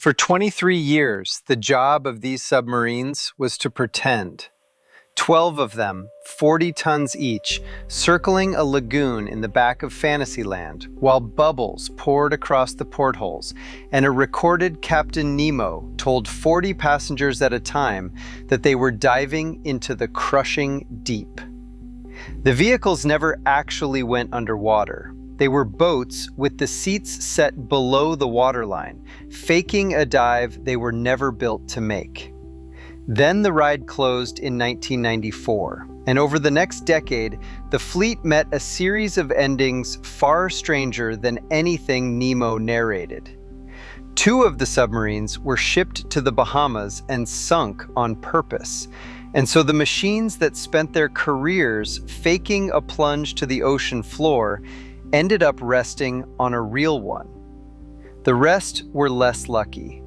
For 23 years, the job of these submarines was to pretend. 12 of them, 40 tons each, circling a lagoon in the back of Fantasyland, while bubbles poured across the portholes, and a recorded Captain Nemo told 40 passengers at a time that they were diving into the crushing deep. The vehicles never actually went underwater. They were boats with the seats set below the waterline, faking a dive they were never built to make. Then the ride closed in 1994, and over the next decade, the fleet met a series of endings far stranger than anything Nemo narrated. 2 of the submarines were shipped to the Bahamas and sunk on purpose, and so the machines that spent their careers faking a plunge to the ocean floor ended up resting on a real one. The rest were less lucky.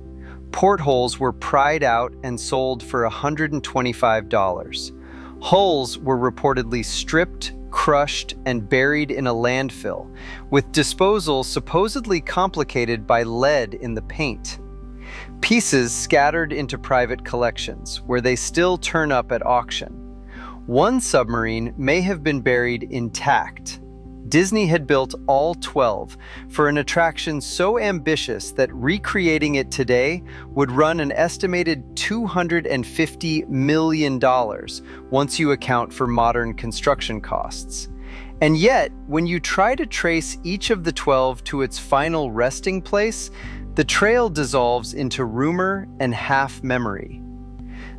Portholes were pried out and sold for $125. Hulls were reportedly stripped, crushed, and buried in a landfill, with disposal supposedly complicated by lead in the paint. Pieces scattered into private collections, where they still turn up at auction. One submarine may have been buried intact. Disney had built all 12 for an attraction so ambitious that recreating it today would run an estimated $250 million once you account for modern construction costs. And yet, when you try to trace each of the 12 to its final resting place, the trail dissolves into rumor and half-memory.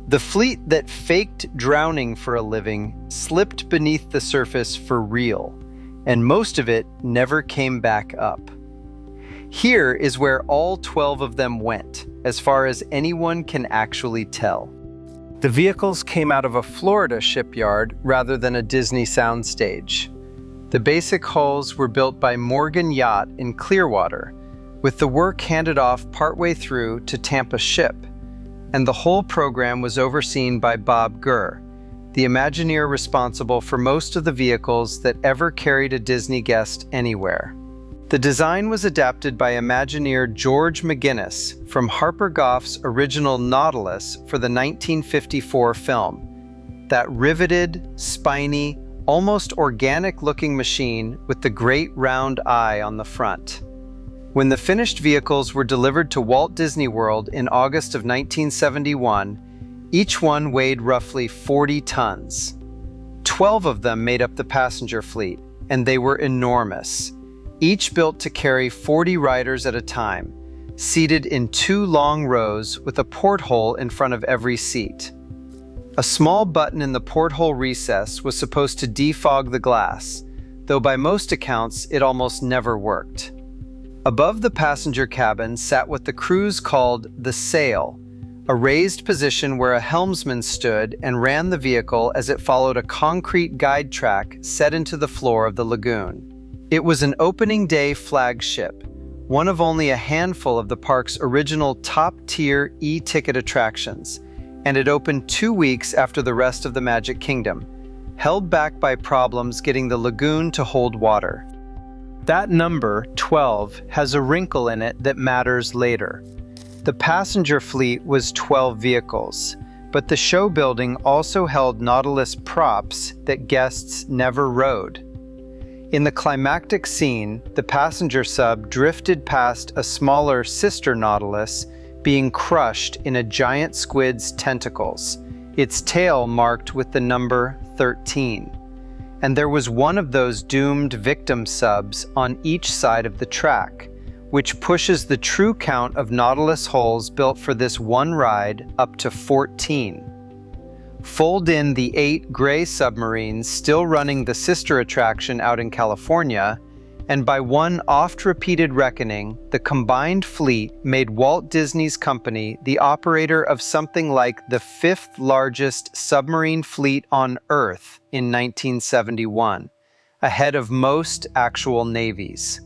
The fleet that faked drowning for a living slipped beneath the surface for real, and most of it never came back up. Here is where all 12 of them went, as far as anyone can actually tell. The vehicles came out of a Florida shipyard rather than a Disney soundstage. The basic hulls were built by Morgan Yacht in Clearwater, with the work handed off partway through to Tampa Ship, and the whole program was overseen by Bob Gurr, the Imagineer responsible for most of the vehicles that ever carried a Disney guest anywhere. The design was adapted by Imagineer George McGinnis from Harper Goff's original Nautilus for the 1954 film. That riveted, spiny, almost organic-looking machine with the great round eye on the front. When the finished vehicles were delivered to Walt Disney World in August of 1971, each one weighed roughly 40 tons. 12 of them made up the passenger fleet, and they were enormous, each built to carry 40 riders at a time, seated in 2 long rows with a porthole in front of every seat. A small button in the porthole recess was supposed to defog the glass, though by most accounts it almost never worked. Above the passenger cabin sat what the crews called the sail, a raised position where a helmsman stood and ran the vehicle as it followed a concrete guide track set into the floor of the lagoon. It was an opening day flagship, one of only a handful of the park's original top-tier e-ticket attractions, and it opened 2 weeks after the rest of the Magic Kingdom, held back by problems getting the lagoon to hold water. That number, 12, has a wrinkle in it that matters later. The passenger fleet was 12 vehicles, but the show building also held Nautilus props that guests never rode. In the climactic scene, the passenger sub drifted past a smaller sister Nautilus, being crushed in a giant squid's tentacles, its tail marked with the number 13. And there was one of those doomed victim subs on each side of the track, which pushes the true count of Nautilus hulls built for this one ride up to 14. Fold in the 8 gray submarines still running the sister attraction out in California, and by one oft-repeated reckoning, the combined fleet made Walt Disney's company the operator of something like the 5th largest submarine fleet on Earth in 1971, ahead of most actual navies.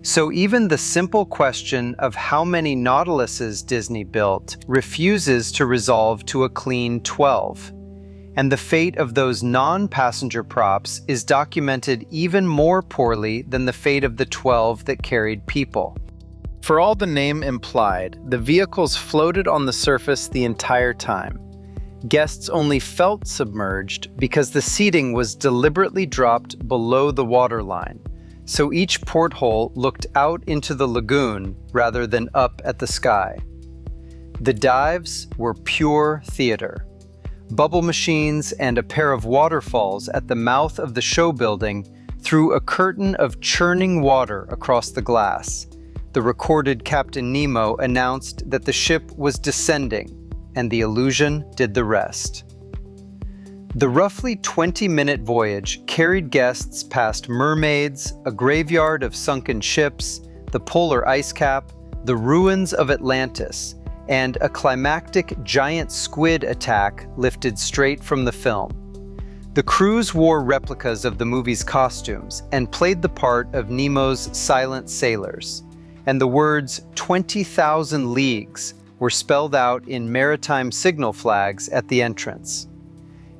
So even the simple question of how many Nautiluses Disney built refuses to resolve to a clean 12. And the fate of those non-passenger props is documented even more poorly than the fate of the 12 that carried people. For all the name implied, the vehicles floated on the surface the entire time. Guests only felt submerged because the seating was deliberately dropped below the waterline, so each porthole looked out into the lagoon rather than up at the sky. The dives were pure theater. Bubble machines and a pair of waterfalls at the mouth of the show building threw a curtain of churning water across the glass. The recorded Captain Nemo announced that the ship was descending, and the illusion did the rest. The roughly 20-minute voyage carried guests past mermaids, a graveyard of sunken ships, the polar ice cap, the ruins of Atlantis, and a climactic giant squid attack lifted straight from the film. The crews wore replicas of the movie's costumes and played the part of Nemo's silent sailors, and the words 20,000 leagues were spelled out in maritime signal flags at the entrance.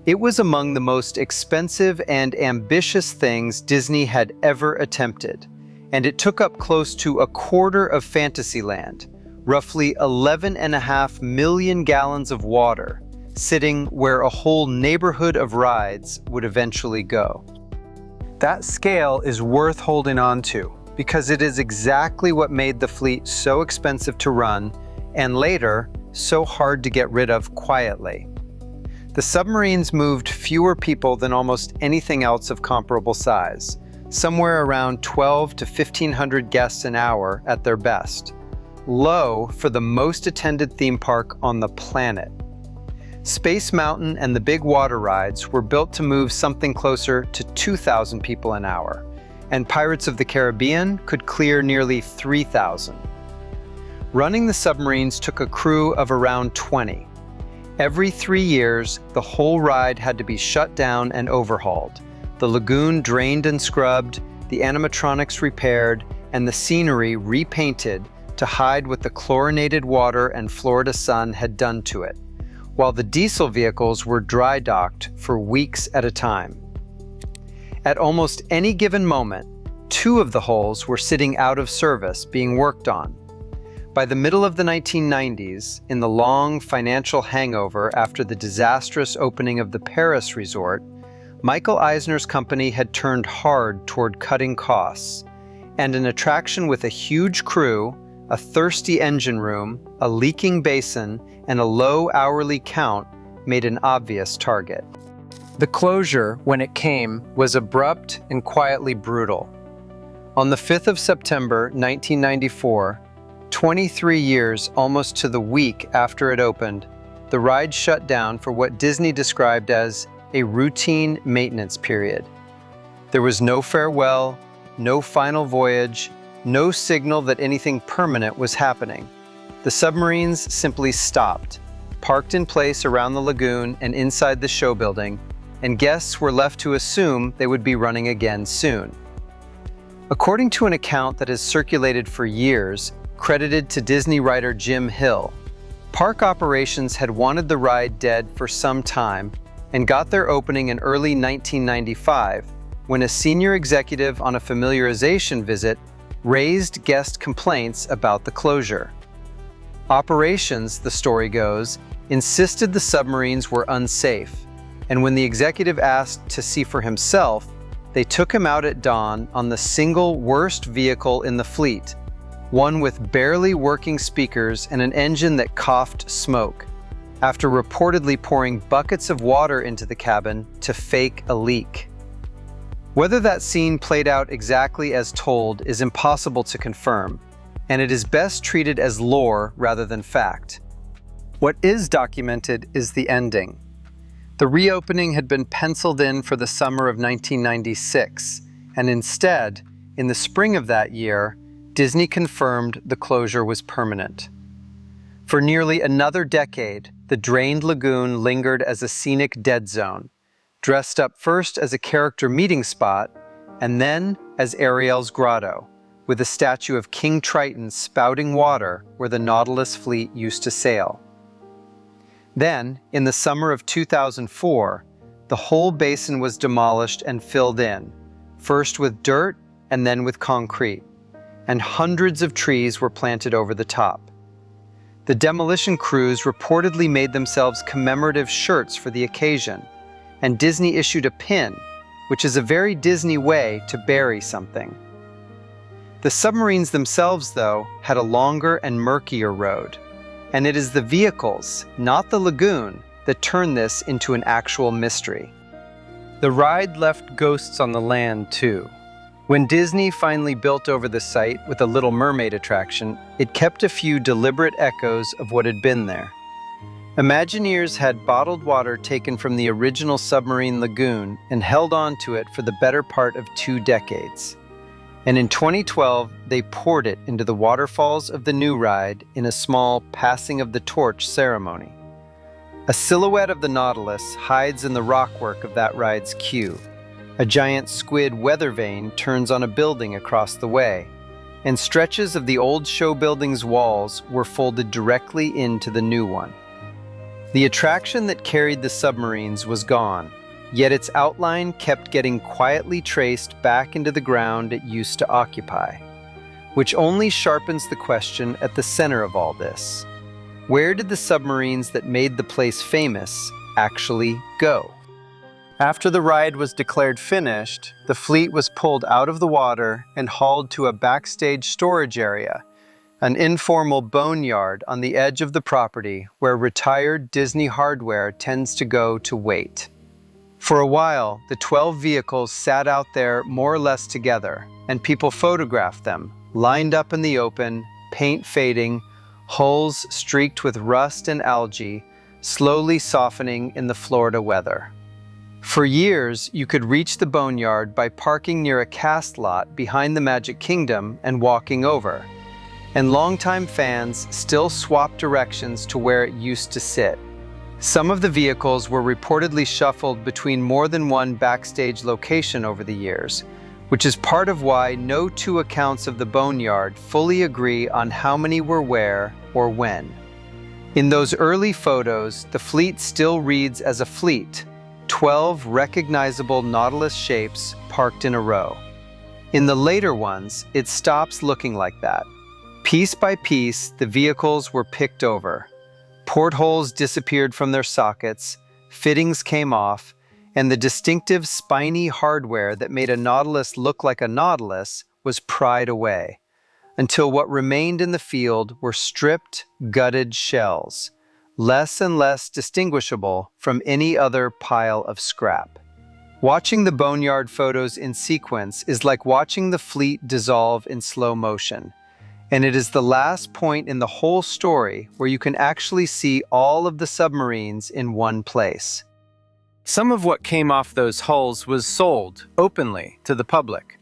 It was among the most expensive and ambitious things Disney had ever attempted, and it took up close to a quarter of Fantasyland, roughly 11.5 million gallons of water, sitting where a whole neighborhood of rides would eventually go. That scale is worth holding on to, because it is exactly what made the fleet so expensive to run, and later, so hard to get rid of quietly. The submarines moved fewer people than almost anything else of comparable size, somewhere around 1,200 to 1,500 guests an hour at their best. Low for the most attended theme park on the planet. Space Mountain and the big water rides were built to move something closer to 2,000 people an hour, and Pirates of the Caribbean could clear nearly 3,000. Running the submarines took a crew of around 20. Every 3 years, the whole ride had to be shut down and overhauled, the lagoon drained and scrubbed, the animatronics repaired, and the scenery repainted to hide what the chlorinated water and Florida sun had done to it, while the diesel vehicles were dry docked for weeks at a time. At almost any given moment, 2 of the hulls were sitting out of service being worked on. By the middle of the 1990s, in the long financial hangover after the disastrous opening of the Paris resort, Michael Eisner's company had turned hard toward cutting costs, and an attraction with a huge crew, a thirsty engine room, a leaking basin, and a low hourly count made an obvious target. The closure, when it came, was abrupt and quietly brutal. On the 5th of September, 1994, 23 years almost to the week after it opened, the ride shut down for what Disney described as a routine maintenance period. There was no farewell, no final voyage, no signal that anything permanent was happening. The submarines simply stopped, parked in place around the lagoon and inside the show building, and guests were left to assume they would be running again soon. According to an account that has circulated for years, credited to Disney writer Jim Hill, park operations had wanted the ride dead for some time and got their opening in early 1995 when a senior executive on a familiarization visit raised guest complaints about the closure. Operations, the story goes, insisted the submarines were unsafe, and when the executive asked to see for himself, they took him out at dawn on the single worst vehicle in the fleet, one with barely working speakers and an engine that coughed smoke, after reportedly pouring buckets of water into the cabin to fake a leak. Whether that scene played out exactly as told is impossible to confirm, and it is best treated as lore rather than fact. What is documented is the ending. The reopening had been penciled in for the summer of 1996, and instead, in the spring of that year, Disney confirmed the closure was permanent. For nearly another decade, the drained lagoon lingered as a scenic dead zone, dressed up first as a character meeting spot, and then as Ariel's grotto, with a statue of King Triton spouting water where the Nautilus fleet used to sail. Then, in the summer of 2004, the whole basin was demolished and filled in, first with dirt and then with concrete. and hundreds of trees were planted over the top. The demolition crews reportedly made themselves commemorative shirts for the occasion, and Disney issued a pin, which is a very Disney way to bury something. The submarines themselves, though, had a longer and murkier road, and it is the vehicles, not the lagoon, that turn this into an actual mystery. The ride left ghosts on the land, too. When Disney finally built over the site with a Little Mermaid attraction, it kept a few deliberate echoes of what had been there. Imagineers had bottled water taken from the original submarine lagoon and held on to it for the better part of 2 decades. And in 2012, they poured it into the waterfalls of the new ride in a small passing of the torch ceremony. A silhouette of the Nautilus hides in the rockwork of that ride's queue. A giant squid weather vane turns on a building across the way, and stretches of the old show building's walls were folded directly into the new one. The attraction that carried the submarines was gone, yet its outline kept getting quietly traced back into the ground it used to occupy, which only sharpens the question at the center of all this. Where did the submarines that made the place famous actually go? After the ride was declared finished, the fleet was pulled out of the water and hauled to a backstage storage area, an informal boneyard on the edge of the property where retired Disney hardware tends to go to wait. For a while, the 12 vehicles sat out there more or less together, and people photographed them, lined up in the open, paint fading, hulls streaked with rust and algae, slowly softening in the Florida weather. For years, you could reach the boneyard by parking near a cast lot behind the Magic Kingdom and walking over, and longtime fans still swapped directions to where it used to sit. Some of the vehicles were reportedly shuffled between more than one backstage location over the years, which is part of why no 2 accounts of the boneyard fully agree on how many were where or when. In those early photos, the fleet still reads as a fleet, 12 recognizable Nautilus shapes parked in a row. In the later ones, it stops looking like that. Piece by piece, the vehicles were picked over. Portholes disappeared from their sockets, fittings came off, and the distinctive spiny hardware that made a Nautilus look like a Nautilus was pried away, until what remained in the field were stripped, gutted shells, less and less distinguishable from any other pile of scrap. Watching the boneyard photos in sequence is like watching the fleet dissolve in slow motion, and it is the last point in the whole story where you can actually see all of the submarines in one place. Some of what came off those hulls was sold openly to the public.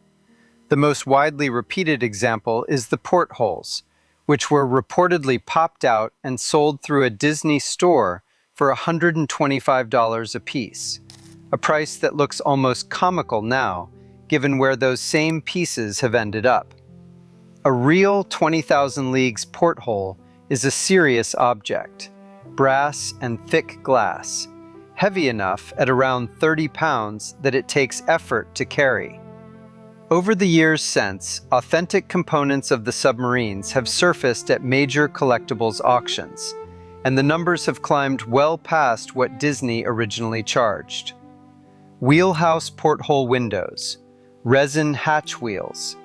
The most widely repeated example is the portholes, which were reportedly popped out and sold through a Disney store for $125 apiece, a price that looks almost comical now, given where those same pieces have ended up. A real 20,000 Leagues porthole is a serious object, brass and thick glass, heavy enough at around 30 pounds that it takes effort to carry. Over the years since, authentic components of the submarines have surfaced at major collectibles auctions, and the numbers have climbed well past what Disney originally charged. Wheelhouse porthole windows, resin hatch wheels,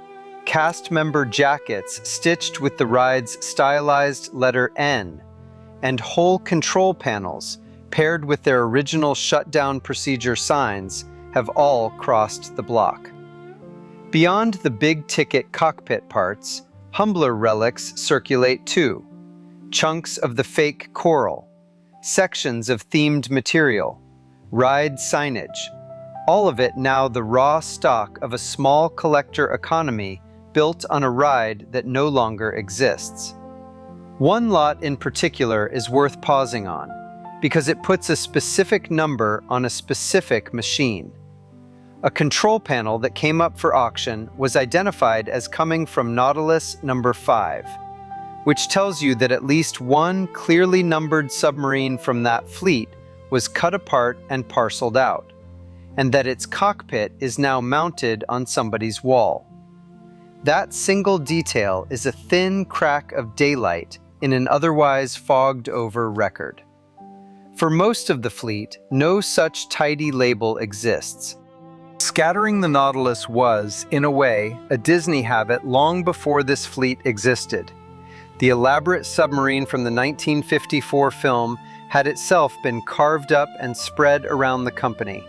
cast member jackets stitched with the ride's stylized letter N, and whole control panels paired with their original shutdown procedure signs have all crossed the block. Beyond the big-ticket cockpit parts, humbler relics circulate too. Chunks of the fake coral, sections of themed material, ride signage, all of it now the raw stock of a small collector economy built on a ride that no longer exists. One lot in particular is worth pausing on, because it puts a specific number on a specific machine. A control panel that came up for auction was identified as coming from Nautilus number 5, which tells you that at least one clearly numbered submarine from that fleet was cut apart and parceled out, and that its cockpit is now mounted on somebody's wall. That single detail is a thin crack of daylight in an otherwise fogged-over record. For most of the fleet, no such tidy label exists. Scattering the Nautilus was, in a way, a Disney habit long before this fleet existed. The elaborate submarine from the 1954 film had itself been carved up and spread around the company.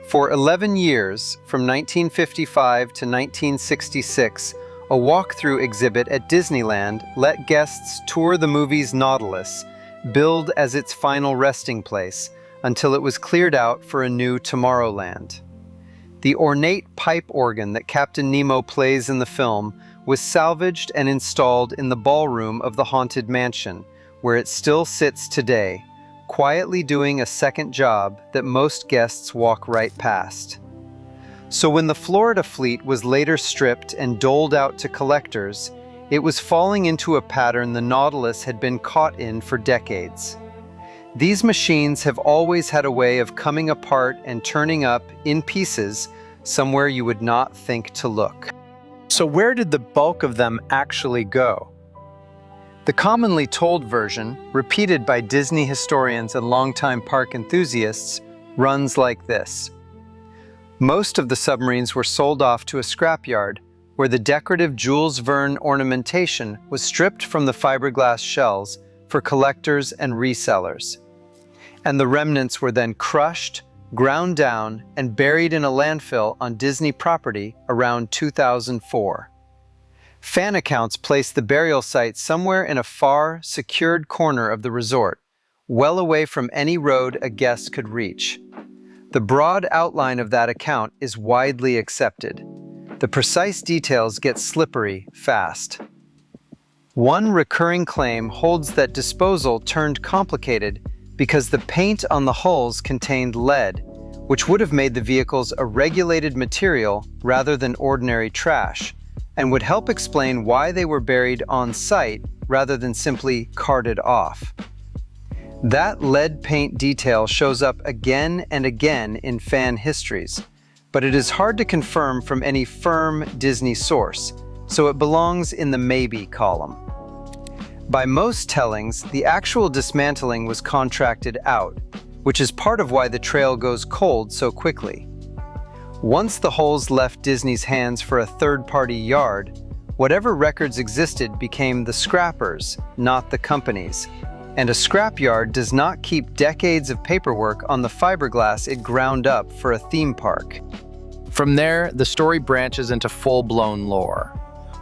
For 11 years, from 1955 to 1966, a walkthrough exhibit at Disneyland let guests tour the movie's Nautilus, billed as its final resting place, until it was cleared out for a new Tomorrowland. The ornate pipe organ that Captain Nemo plays in the film was salvaged and installed in the ballroom of the Haunted Mansion, where it still sits today, quietly doing a second job that most guests walk right past. So when the Florida fleet was later stripped and doled out to collectors, it was falling into a pattern the Nautilus had been caught in for decades. These machines have always had a way of coming apart and turning up in pieces somewhere you would not think to look. So where did the bulk of them actually go? The commonly told version, repeated by Disney historians and longtime park enthusiasts, runs like this. Most of the submarines were sold off to a scrapyard, where the decorative Jules Verne ornamentation was stripped from the fiberglass shells for collectors and resellers. And the remnants were then crushed, ground down, and buried in a landfill on Disney property around 2004. Fan accounts place the burial site somewhere in a far, secured corner of the resort, well away from any road a guest could reach. The broad outline of that account is widely accepted. The precise details get slippery fast. One recurring claim holds that disposal turned complicated because the paint on the hulls contained lead, which would have made the vehicles a regulated material rather than ordinary trash, and would help explain why they were buried on site rather than simply carted off. That lead paint detail shows up again and again in fan histories, but it is hard to confirm from any firm Disney source, so it belongs in the maybe column. By most tellings, the actual dismantling was contracted out, which is part of why the trail goes cold so quickly. Once the hulls left Disney's hands for a third-party yard, whatever records existed became the scrappers, not the company's. And a scrapyard does not keep decades of paperwork on the fiberglass it ground up for a theme park. From there, the story branches into full-blown lore.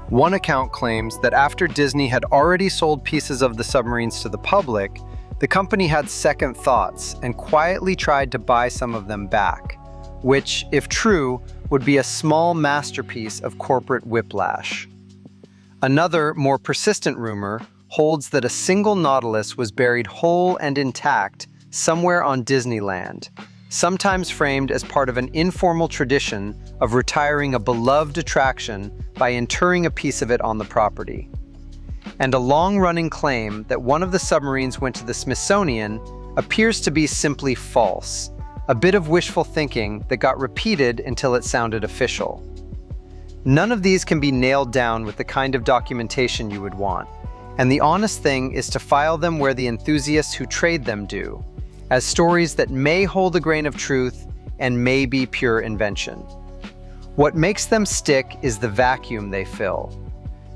One account claims that after Disney had already sold pieces of the submarines to the public, the company had second thoughts and quietly tried to buy some of them back, which, if true, would be a small masterpiece of corporate whiplash. Another, more persistent rumor holds that a single Nautilus was buried whole and intact somewhere on Disneyland, sometimes framed as part of an informal tradition of retiring a beloved attraction by interring a piece of it on the property. And a long-running claim that one of the submarines went to the Smithsonian appears to be simply false, a bit of wishful thinking that got repeated until it sounded official. None of these can be nailed down with the kind of documentation you would want, and the honest thing is to file them where the enthusiasts who trade them do, as stories that may hold a grain of truth and may be pure invention. What makes them stick is the vacuum they fill.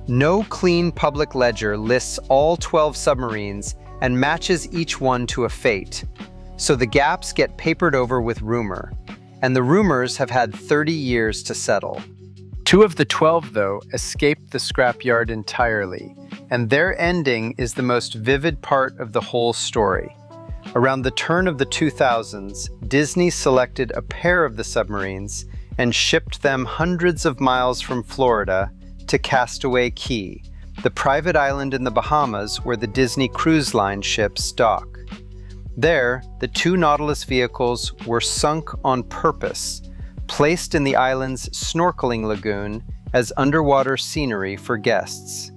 No clean public ledger lists all 12 submarines and matches each one to a fate, so the gaps get papered over with rumor, and the rumors have had 30 years to settle. 2 of the 12, though, escaped the scrapyard entirely, and their ending is the most vivid part of the whole story. Around the turn of the 2000s, Disney selected a pair of the submarines and shipped them hundreds of miles from Florida to Castaway Cay, the private island in the Bahamas where the Disney Cruise Line ships dock. There, the 2 Nautilus vehicles were sunk on purpose, placed in the island's snorkeling lagoon as underwater scenery for guests.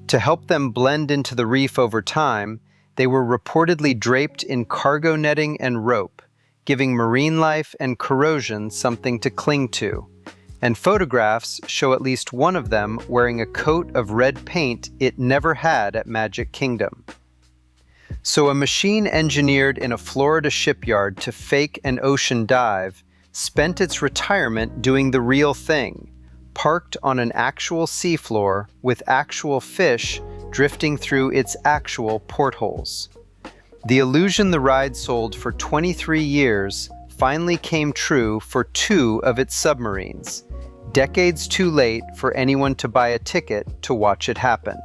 To help them blend into the reef over time, they were reportedly draped in cargo netting and rope, giving marine life and corrosion something to cling to. and photographs show at least one of them wearing a coat of red paint it never had at Magic Kingdom. So a machine engineered in a Florida shipyard to fake an ocean dive spent its retirement doing the real thing, parked on an actual seafloor with actual fish drifting through its actual portholes. The illusion the ride sold for 23 years finally came true for 2 of its submarines, decades too late for anyone to buy a ticket to watch it happen.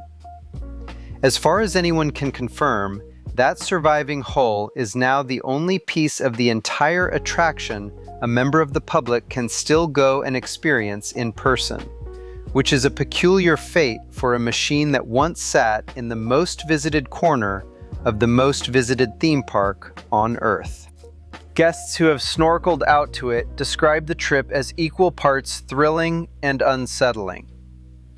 As far as anyone can confirm, that surviving hull is now the only piece of the entire attraction a member of the public can still go and experience in person, which is a peculiar fate for a machine that once sat in the most visited corner of the most visited theme park on Earth. Guests who have snorkeled out to it describe the trip as equal parts thrilling and unsettling.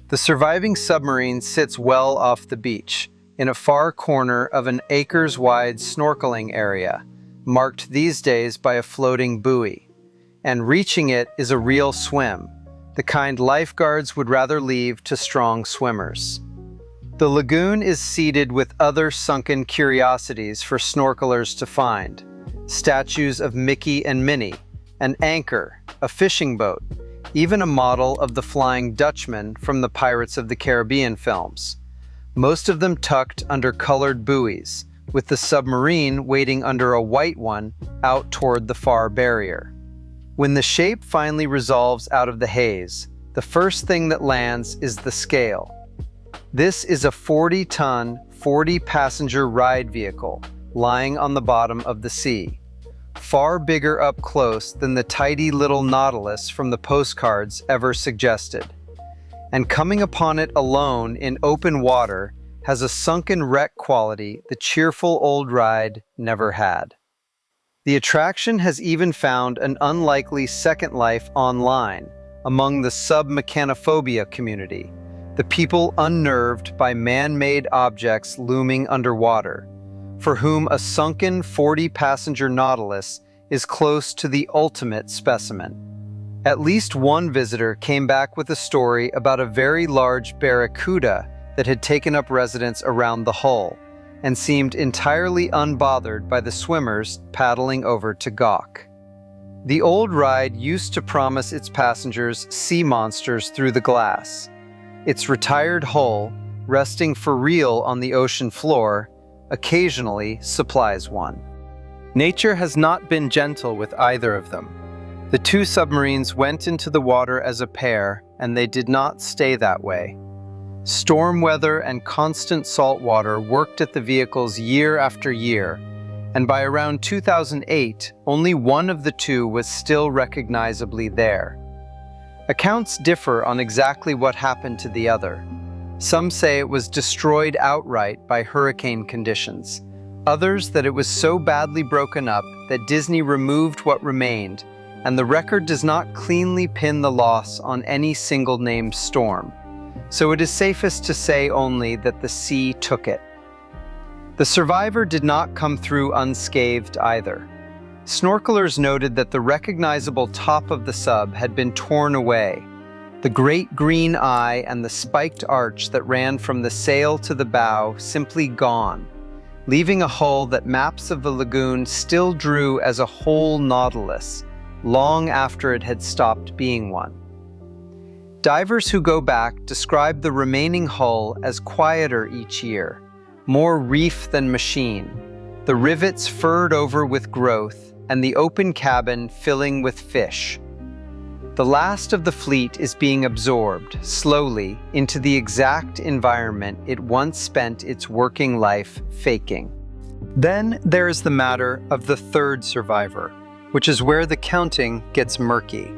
The surviving submarine sits well off the beach, in a far corner of an acres-wide snorkeling area, marked these days by a floating buoy. And reaching it is a real swim, the kind lifeguards would rather leave to strong swimmers. The lagoon is seeded with other sunken curiosities for snorkelers to find. Statues of Mickey and Minnie, an anchor, a fishing boat, even a model of the Flying Dutchman from the Pirates of the Caribbean films. Most of them tucked under colored buoys, with the submarine waiting under a white one out toward the far barrier. When the shape finally resolves out of the haze, the first thing that lands is the scale. This is a 40-ton, 40-passenger ride vehicle lying on the bottom of the sea, far bigger up close than the tidy little Nautilus from the postcards ever suggested. And coming upon it alone in open water has a sunken wreck quality the cheerful old ride never had. The attraction has even found an unlikely second life online among the sub-mechanophobia community, the people unnerved by man-made objects looming underwater, for whom a sunken 40-passenger Nautilus is close to the ultimate specimen. At least one visitor came back with a story about a very large barracuda that had taken up residence around the hull and seemed entirely unbothered by the swimmers paddling over to gawk. The old ride used to promise its passengers sea monsters through the glass. Its retired hull, resting for real on the ocean floor, occasionally supplies one. Nature has not been gentle with either of them. The 2 submarines went into the water as a pair, and they did not stay that way. Storm weather and constant salt water worked at the vehicles year after year, and by around 2008, only one of the 2 was still recognizably there. Accounts differ on exactly what happened to the other. Some say it was destroyed outright by hurricane conditions. Others that it was so badly broken up that Disney removed what remained, and the record does not cleanly pin the loss on any single named storm. So it is safest to say only that the sea took it. The survivor did not come through unscathed either. Snorkelers noted that the recognizable top of the sub had been torn away, the great green eye and the spiked arch that ran from the sail to the bow simply gone, leaving a hull that maps of the lagoon still drew as a whole Nautilus, long after it had stopped being one. Divers who go back describe the remaining hull as quieter each year, more reef than machine, the rivets furred over with growth, and the open cabin filling with fish. The last of the fleet is being absorbed, slowly, into the exact environment it once spent its working life faking. Then there is the matter of the 3rd survivor, which is where the counting gets murky.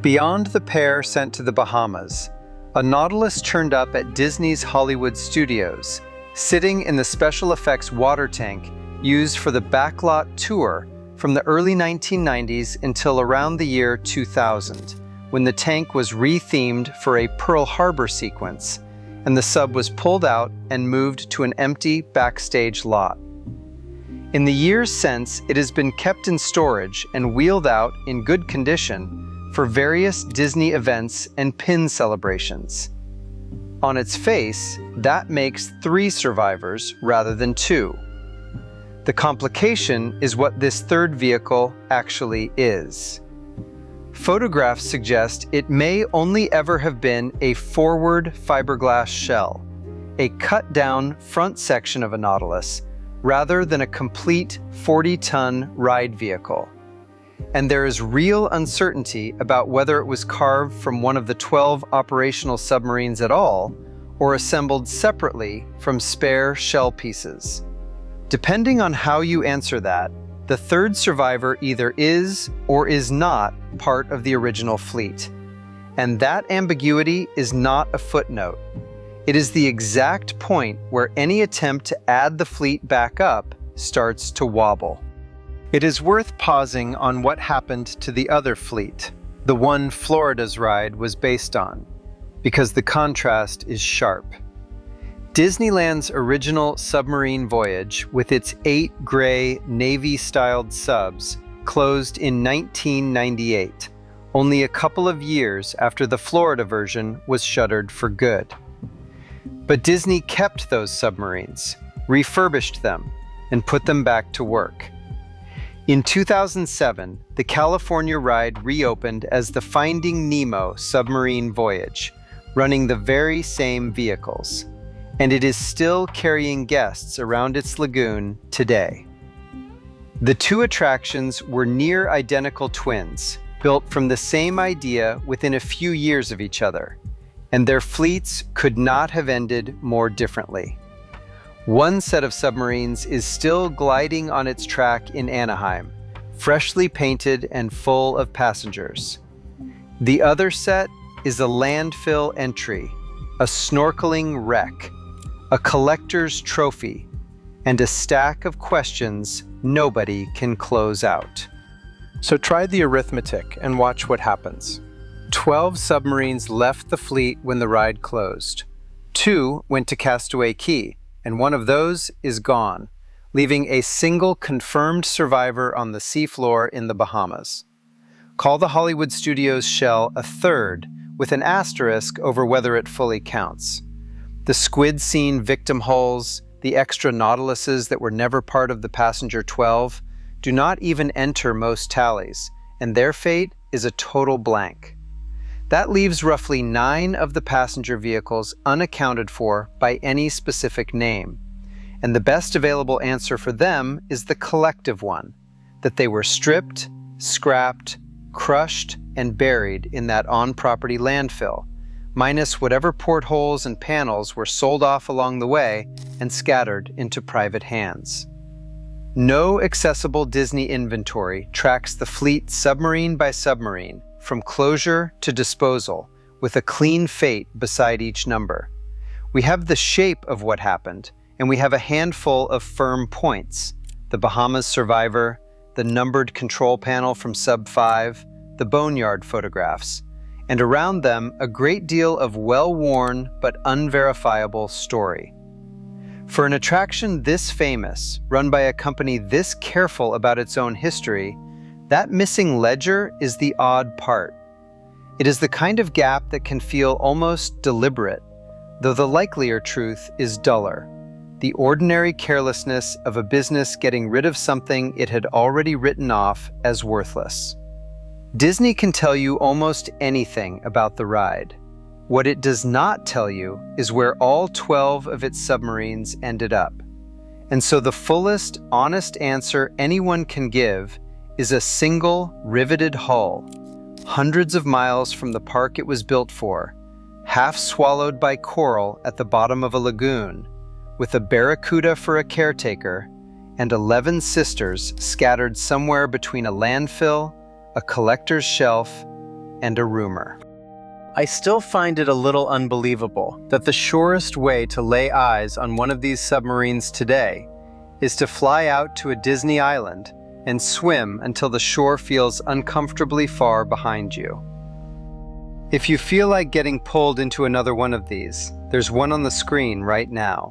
Beyond the pair sent to the Bahamas, a Nautilus turned up at Disney's Hollywood Studios, sitting in the special effects water tank used for the backlot tour from the early 1990s until around the year 2000, when the tank was re-themed for a Pearl Harbor sequence, and the sub was pulled out and moved to an empty backstage lot. In the years since, it has been kept in storage and wheeled out in good condition for various Disney events and pin celebrations. On its face, that makes 3 survivors rather than 2. The complication is what this third vehicle actually is. Photographs suggest it may only ever have been a forward fiberglass shell, a cut-down front section of a Nautilus, rather than a complete 40-ton ride vehicle. And there is real uncertainty about whether it was carved from one of the 12 operational submarines at all, or assembled separately from spare shell pieces. Depending on how you answer that, the third survivor either is or is not part of the original fleet. And that ambiguity is not a footnote. It is the exact point where any attempt to add the fleet back up starts to wobble. It is worth pausing on what happened to the other fleet, the one Florida's ride was based on, because the contrast is sharp. Disneyland's original Submarine Voyage, with its 8 gray Navy-styled subs, closed in 1998, only a couple of years after the Florida version was shuttered for good. But Disney kept those submarines, refurbished them, and put them back to work. In 2007, the California ride reopened as the Finding Nemo Submarine Voyage, running the very same vehicles, and it is still carrying guests around its lagoon today. The 2 attractions were near identical twins, built from the same idea within a few years of each other, and their fleets could not have ended more differently. One set of submarines is still gliding on its track in Anaheim, freshly painted and full of passengers. The other set is a landfill entry, a snorkeling wreck, a collector's trophy, and a stack of questions nobody can close out. So try the arithmetic and watch what happens. 12 submarines left the fleet when the ride closed. 2 went to Castaway Cay, and one of those is gone, leaving a single confirmed survivor on the seafloor in the Bahamas. Call the Hollywood Studios shell a third, with an asterisk over whether it fully counts. The squid-scene victim hulls, the extra Nautiluses that were never part of the passenger 12, do not even enter most tallies, and their fate is a total blank. That leaves roughly 9 of the passenger vehicles unaccounted for by any specific name. And the best available answer for them is the collective one, that they were stripped, scrapped, crushed, and buried in that on-property landfill, minus whatever portholes and panels were sold off along the way and scattered into private hands. No accessible Disney inventory tracks the fleet submarine by submarine, from closure to disposal, with a clean fate beside each number. We have the shape of what happened, and we have a handful of firm points: the Bahamas survivor, the numbered control panel from Sub 5, the boneyard photographs, and around them a great deal of well-worn but unverifiable story. For an attraction this famous, run by a company this careful about its own history, that missing ledger is the odd part. It is the kind of gap that can feel almost deliberate, though the likelier truth is duller. The ordinary carelessness of a business getting rid of something it had already written off as worthless. Disney can tell you almost anything about the ride. What it does not tell you is where all 12 of its submarines ended up. And so the fullest, honest answer anyone can give is a single riveted hull, hundreds of miles from the park it was built for, half swallowed by coral at the bottom of a lagoon, with a barracuda for a caretaker and 11 sisters scattered somewhere between a landfill, a collector's shelf, and a rumor. I still find it a little unbelievable that the surest way to lay eyes on one of these submarines today is to fly out to a Disney island and swim until the shore feels uncomfortably far behind you. If you feel like getting pulled into another one of these, there's one on the screen right now.